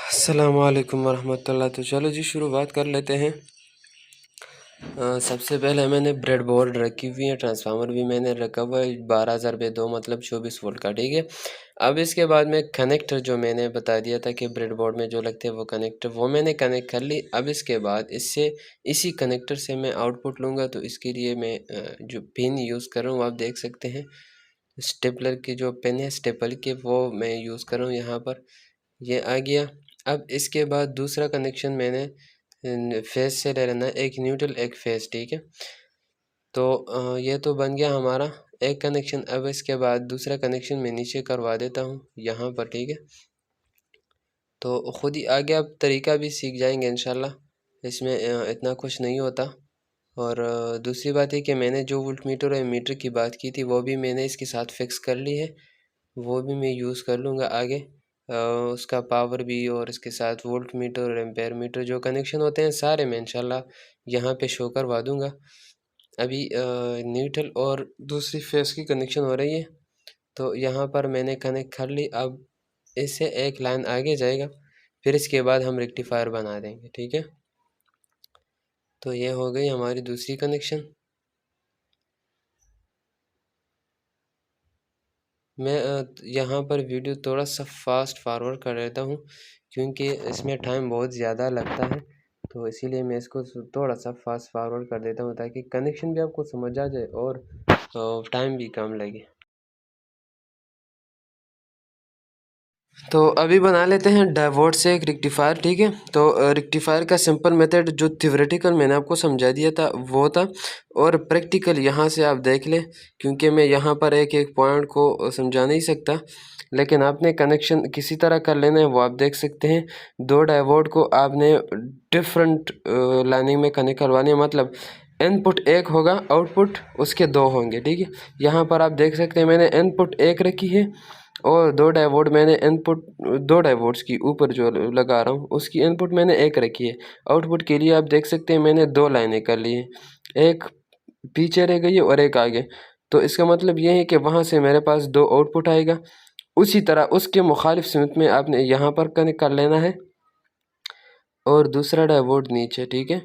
अस्सलामुअलैकुम वरहमतुल्लाह। तो चलो जी शुरुआत कर लेते हैं। सबसे पहले मैंने ब्रेड बोर्ड रखी हुई है, ट्रांसफार्मर भी मैंने रखा हुआ है 12,000/2 मतलब 24 वोल्ट का, ठीक है। अब इसके बाद में कनेक्टर जो मैंने बता दिया था कि ब्रेड बोर्ड में जो लगते हैं वो कनेक्टर, वो मैंने कनेक्ट कर ली। अब इसके बाद इसी कनेक्टर से मैं आउटपुट लूँगा, तो इसके लिए मैं जो पिन यूज़ कर रहा हूँ आप देख सकते हैं। स्टेपलर की जो पिन है स्टेपल की, वो मैं यूज़ कर रहा हूँ यहाँ पर। ये आ गया। अब इसके बाद दूसरा कनेक्शन मैंने फेस से ले लेना है, एक न्यूट्रल एक फेस, ठीक है। तो ये तो बन गया हमारा एक कनेक्शन। अब इसके बाद दूसरा कनेक्शन मैं नीचे करवा देता हूँ यहाँ पर, ठीक है। तो ख़ुद ही आगे आप तरीका भी सीख जाएंगे इंशाल्लाह, इसमें इतना कुछ नहीं होता। और दूसरी बात है कि मैंने जो वोल्ट मीटर और मीटर की बात की थी वो भी मैंने इसके साथ फिक्स कर ली है, वो भी मैं यूज़ कर लूँगा आगे। उसका पावर भी और इसके साथ वोल्ट मीटर और एम्पेयर मीटर जो कनेक्शन होते हैं सारे मैं इंशाल्लाह यहाँ पे शो करवा दूँगा। अभी न्यूट्रल और दूसरी फेस की कनेक्शन हो रही है, तो यहाँ पर मैंने कनेक्ट कर ली। अब इससे एक लाइन आगे जाएगा, फिर इसके बाद हम रेक्टिफायर बना देंगे, ठीक है। तो ये हो गई हमारी दूसरी कनेक्शन। मैं यहाँ पर वीडियो थोड़ा सा फास्ट फॉरवर्ड कर देता हूँ क्योंकि इसमें टाइम बहुत ज़्यादा लगता है, तो इसीलिए मैं इसको थोड़ा सा फास्ट फॉरवर्ड कर देता हूँ ताकि कनेक्शन भी आपको समझ आ जाए और टाइम भी कम लगे। तो अभी बना लेते हैं डायोड से एक रेक्टिफायर, ठीक है। तो रेक्टिफायर का सिंपल मेथड जो थ्योरेटिकल मैंने आपको समझा दिया था वो था, और प्रैक्टिकल यहाँ से आप देख लें क्योंकि मैं यहाँ पर एक एक पॉइंट को समझा नहीं सकता, लेकिन आपने कनेक्शन किसी तरह कर लेना है वो आप देख सकते हैं। दो डायोड को आपने डिफरेंट लाइनिंग में कनेक्ट करवाने, मतलब इनपुट एक होगा आउटपुट उसके दो होंगे, ठीक है। यहाँ पर आप देख सकते हैं मैंने इनपुट एक रखी है और दो डायोड मैंने इनपुट, दो डायोड्स की ऊपर जो लगा रहा हूँ उसकी इनपुट मैंने एक रखी है। आउटपुट के लिए आप देख सकते हैं मैंने दो लाइनें कर ली हैं, एक पीछे रह गई है और एक आगे। तो इसका मतलब ये है कि वहाँ से मेरे पास दो आउटपुट आएगा। उसी तरह उसके मुखालिफ सिमत में आपने यहाँ पर कनेक्ट कर लेना है और दूसरा डायोड नीचे, ठीक है।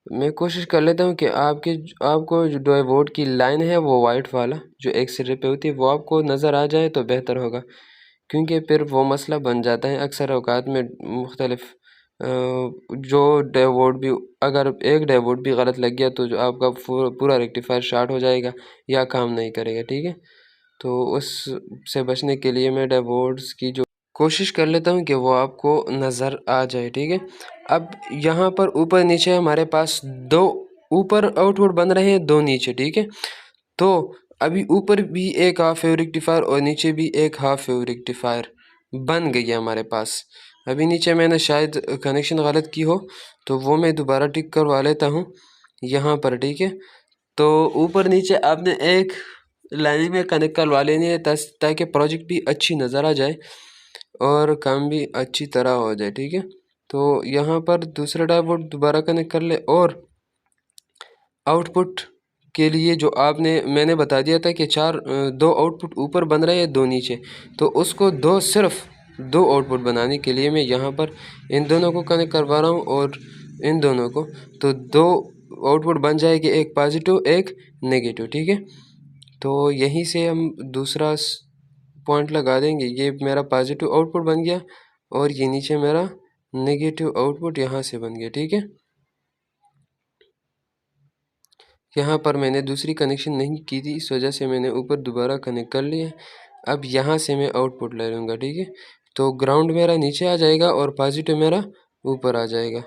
मैं कोशिश कर लेता हूँ कि आपको जो डायोड की लाइन है वो वाइट वाला जो एक सिरे पे होती है वो आपको नज़र आ जाए तो बेहतर होगा, क्योंकि फिर वो मसला बन जाता है अक्सर औकात में। मुख्तलिफ जो डायोड भी, अगर एक डायोड भी गलत लग गया तो जो आपका पूरा रेक्टिफायर शॉर्ट हो जाएगा या काम नहीं करेगा, ठीक है। तो उससे बचने के लिए मैं डायोड्स की जो कोशिश कर लेता हूँ कि वो आपको नज़र आ जाए, ठीक है। अब यहाँ पर ऊपर नीचे हमारे पास दो ऊपर आउटपुट बन रहे हैं, दो नीचे, ठीक है। तो अभी ऊपर भी एक हाफ वेव रेक्टिफायर और नीचे भी एक हाफ वेव रेक्टिफायर बन गई है हमारे पास। अभी नीचे मैंने शायद कनेक्शन गलत की हो तो वो मैं दोबारा टिक करवा लेता हूँ यहाँ पर, ठीक है। तो ऊपर नीचे आपने एक लाइन में कनेक्ट करवा लेनी है ताकि प्रोजेक्ट भी अच्छी नज़र आ जाए और काम भी अच्छी तरह हो जाए, ठीक है। तो यहाँ पर दूसरा डायोड दोबारा कनेक्ट कर ले और आउटपुट के लिए जो मैंने बता दिया था कि दो आउटपुट ऊपर बन रहे हैं दो नीचे, तो उसको सिर्फ दो आउटपुट बनाने के लिए मैं यहाँ पर इन दोनों को कनेक्ट करवा रहा हूँ और इन दोनों को, तो दो आउटपुट बन जाएगी, एक पॉजिटिव एक नेगेटिव, ठीक है। तो यहीं से हम दूसरा पॉइंट लगा देंगे। ये मेरा पॉजिटिव आउटपुट बन गया और ये नीचे मेरा नेगेटिव आउटपुट यहाँ से बन गया, ठीक है। यहाँ पर मैंने दूसरी कनेक्शन नहीं की थी, इस वजह से मैंने ऊपर दोबारा कनेक्ट कर लिया। अब यहाँ से मैं आउटपुट ले लूँगा, ठीक है। तो ग्राउंड मेरा नीचे आ जाएगा और पॉजिटिव मेरा ऊपर आ जाएगा।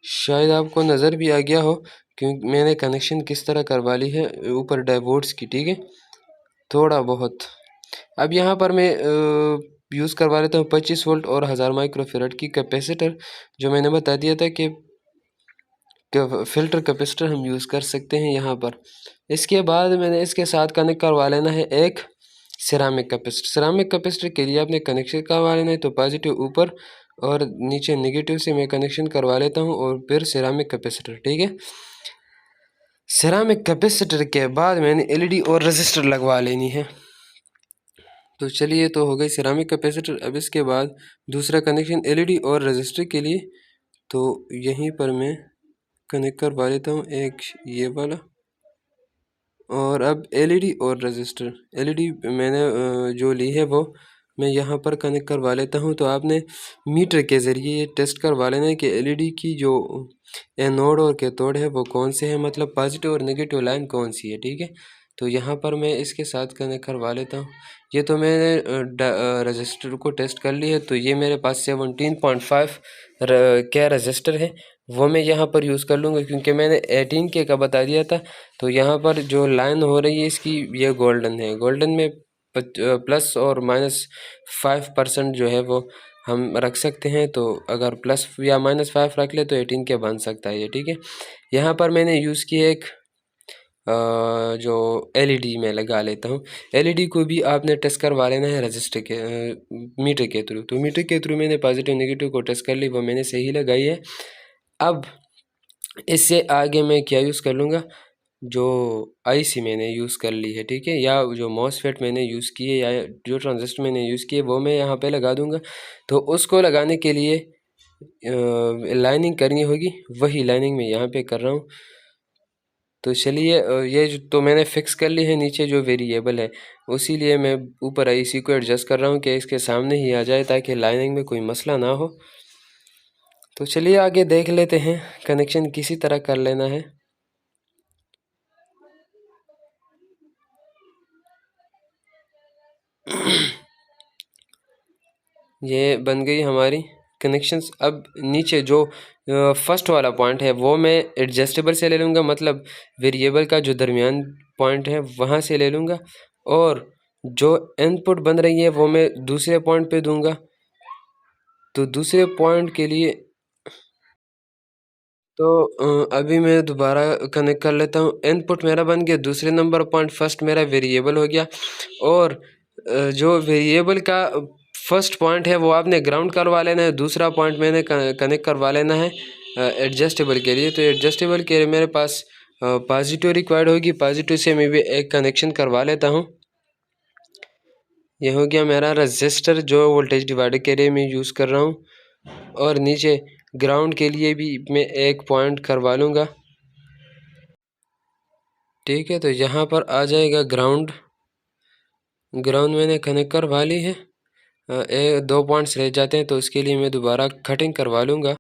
शायद आपको नज़र भी आ गया हो क्योंकि मैंने कनेक्शन किस तरह करवा ली है ऊपर डायोड्स की, ठीक है, थोड़ा बहुत। अब यहाँ पर मैं यूज़ करवा लेता हूँ 25 वोल्ट और 1000 माइक्रोफेरेड की कैपेसिटर, जो मैंने बता दिया था कि फ़िल्टर कैपेसिटर हम यूज़ कर सकते हैं यहाँ पर। इसके बाद मैंने इसके साथ कनेक्ट करवा लेना है एक सिरामिक कैपेसिटर। सिरामिक कैपेसिटर के लिए आपने कनेक्शन करवा लेना है, तो पॉजिटिव ऊपर और नीचे नेगेटिव से मैं कनेक्शन करवा लेता हूँ और फिर सिरामिक कैपेसिटर, ठीक है। सिरामिक कैपेसिटर के बाद मैंने एलईडी और रजिस्टर लगवा लेनी है। तो चलिए, तो हो गई सिरामिक कैपेसिटर। अब इसके बाद दूसरा कनेक्शन एलईडी और रजिस्टर के लिए, तो यहीं पर मैं कनेक्ट करवा लेता हूँ एक ये वाला। और अब एलईडी और रजिस्टर, एलईडी मैंने जो ली है वो मैं यहाँ पर कनेक्ट करवा लेता हूँ। तो आपने मीटर के ज़रिए ये टेस्ट करवा लेना है कि एलईडी की जो एनोड और कैथोड है वो कौन से हैं, मतलब पॉजिटिव और नेगेटिव लाइन कौन सी है, ठीक है। तो यहाँ पर मैं इसके साथ कनेक्ट करवा लेता हूँ। ये तो मैंने रजिस्टर को टेस्ट कर ली है। तो ये मेरे पास 17.5 क्या रजिस्टर है, वो मैं यहाँ पर यूज़ कर लूँगा, क्योंकि मैंने 18 के का बता दिया था। तो यहाँ पर जो लाइन हो रही है इसकी, ये गोल्डन है। गोल्डन में प्लस और -5% जो है वो हम रख सकते हैं। तो अगर प्लस या -5 रख ले तो 18 के बन सकता है ये, ठीक है। यहाँ पर मैंने यूज़ की एक जो एलईडी में लगा लेता हूँ। एलईडी को भी आपने टेस्ट करवा लेना है रजिस्टर के मीटर के थ्रू। तो मीटर के थ्रू मैंने पॉजिटिव नेगेटिव को टेस्ट कर ली, वो मैंने सही लगाई है। अब इससे आगे मैं क्या यूज़ कर लूँगा, जो आईसी मैंने यूज़ कर ली है, ठीक है, या जो मॉसफेट मैंने यूज़ की है, या जो ट्रांजिस्टर मैंने यूज़ किए वो मैं यहाँ पे लगा दूँगा। तो उसको लगाने के लिए लाइनिंग करनी होगी, वही लाइनिंग मैं यहाँ पे कर रहा हूँ। तो चलिए, ये जो तो मैंने फ़िक्स कर ली है नीचे जो वेरिएबल है, उसी लिए मैं ऊपर आईसी को एडजस्ट कर रहा हूँ कि इसके सामने ही आ जाए, ताकि लाइनिंग में कोई मसला ना हो। तो चलिए आगे देख लेते हैं, कनेक्शन किसी तरह कर लेना है। ये बन गई हमारी कनेक्शंस। अब नीचे जो फर्स्ट वाला पॉइंट है वो मैं एडजस्टेबल से ले लूँगा, मतलब वेरिएबल का जो दरमियान पॉइंट है वहाँ से ले लूँगा। और जो इनपुट बन रही है वो मैं दूसरे पॉइंट पे दूँगा। तो दूसरे पॉइंट के लिए तो अभी मैं दोबारा कनेक्ट कर लेता हूँ। इनपुट मेरा बन गया दूसरे नंबर पॉइंट, फर्स्ट मेरा वेरिएबल हो गया। और जो वेरिएबल का फर्स्ट पॉइंट है वो आपने ग्राउंड करवा लेना है, दूसरा पॉइंट मैंने कनेक्ट करवा लेना है एडजस्टेबल के लिए। तो एडजस्टेबल के लिए मेरे पास पॉजिटिव रिक्वायर्ड होगी, पॉजिटिव से मैं भी एक कनेक्शन करवा लेता हूँ। ये हो गया मेरा रजिस्टर जो वोल्टेज डिवाइडर के लिए मैं यूज़ कर रहा हूँ। और नीचे ग्राउंड के लिए भी मैं एक पॉइंट करवा लूँगा, ठीक है। तो यहाँ पर आ जाएगा ग्राउंड। ग्राउंड मैंने कनेक्ट करवा ली है। दो पॉइंट्स रह जाते हैं, तो उसके लिए मैं दोबारा कटिंग करवा लूँगा।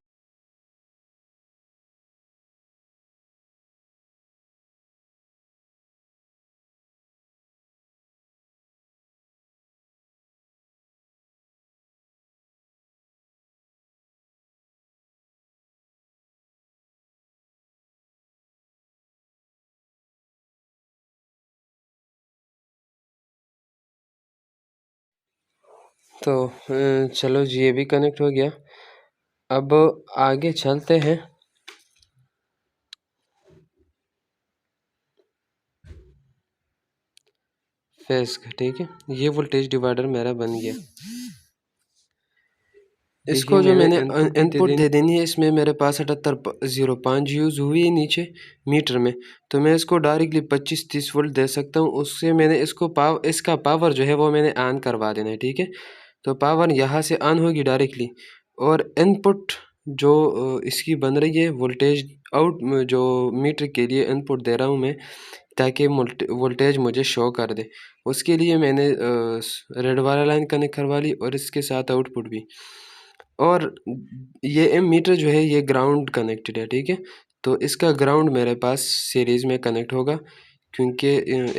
तो चलो जी, ये भी कनेक्ट हो गया। अब आगे चलते हैं। फेस का, ठीक है। ये वोल्टेज डिवाइडर मेरा बन गया। इसको जो मैंने इनपुट दे देनी है, इसमें मेरे पास 78.05 यूज़ हुई है नीचे मीटर में। तो मैं इसको डायरेक्टली 25-30 वोल्ट दे सकता हूँ। उससे मैंने इसका पावर जो है वो मैंने ऑन करवा देना है, ठीक है। तो पावर यहाँ से ऑन होगी डायरेक्टली। और इनपुट जो इसकी बन रही है वोल्टेज आउट, जो मीटर के लिए इनपुट दे रहा हूँ मैं, ताकि वोल्टेज मुझे शो कर दे। उसके लिए मैंने रेड वाला लाइन कनेक्ट करवा ली, और इसके साथ आउटपुट भी। और ये एम मीटर जो है ये ग्राउंड कनेक्टेड है, ठीक है। तो इसका ग्राउंड मेरे पास सीरीज़ में कनेक्ट होगा, क्योंकि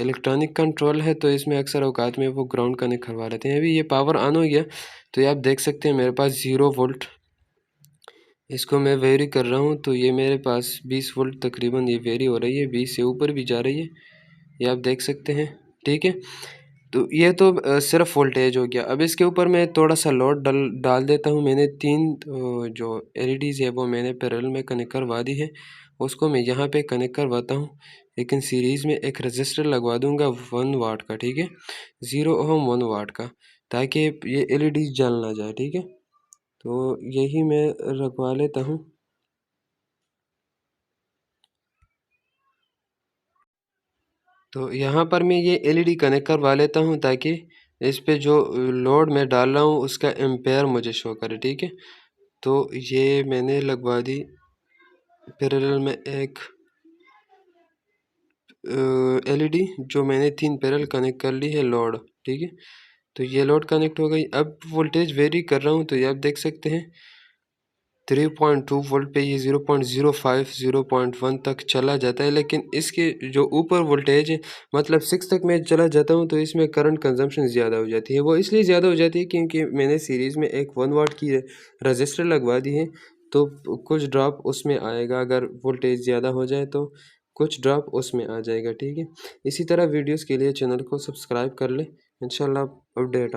इलेक्ट्रॉनिक कंट्रोल है, तो इसमें अक्सर औकात में वो ग्राउंड कनेक्ट करवा लेते हैं। अभी ये पावर ऑन हो गया, तो ये आप देख सकते हैं मेरे पास 0 वोल्ट। इसको मैं वेरी कर रहा हूँ, तो ये मेरे पास 20 वोल्ट तकरीबन ये वेरी हो रही है, 20 से ऊपर भी जा रही है, ये आप देख सकते हैं, ठीक है। तो ये तो सिर्फ वोल्टेज हो गया। अब इसके ऊपर मैं थोड़ा सा लोड डाल देता हूँ। मैंने 3 जो एलईडीज़ है वो मैंने पैरेलल में कनेक्ट करवा दी है, उसको मैं यहाँ पे कनेक्ट करवाता हूँ। लेकिन सीरीज़ में एक रजिस्टर लगवा दूँगा 1 वाट का, ठीक है, 0 ओम 1 वाट का, ताकि ये एलईडी जल ना जाए, ठीक है। तो यही मैं रखवा लेता हूँ। तो यहाँ पर मैं ये एलईडी कनेक्ट करवा लेता हूँ, ताकि इस पे जो लोड मैं डाल रहा हूँ उसका एम्पेयर मुझे शो करे, ठीक है। तो ये मैंने लगवा दी पैरेलल में एक एलईडी, जो मैंने 3 पैरेलल कनेक्ट कर ली है लोड, ठीक है। तो ये लोड कनेक्ट हो गई। अब वोल्टेज वेरी कर रहा हूँ, तो ये आप देख सकते हैं 3.2 वोल्ट पे ये 0.05 0.1 तक चला जाता है। लेकिन इसके जो ऊपर वोल्टेज है, मतलब 6 तक मैं चला जाता हूँ, तो इसमें करंट कंजम्पशन ज़्यादा हो जाती है। वो इसलिए ज़्यादा हो जाती है क्योंकि मैंने सीरीज़ में एक 1 वाट की रजिस्टर लगवा दी है, तो कुछ ड्रॉप उसमें आएगा। अगर वोल्टेज ज़्यादा हो जाए तो कुछ ड्रॉप उसमें आ जाएगा, ठीक है। इसी तरह वीडियोज़ के लिए चैनल को सब्सक्राइब कर लें, इंशाल्लाह अपडेट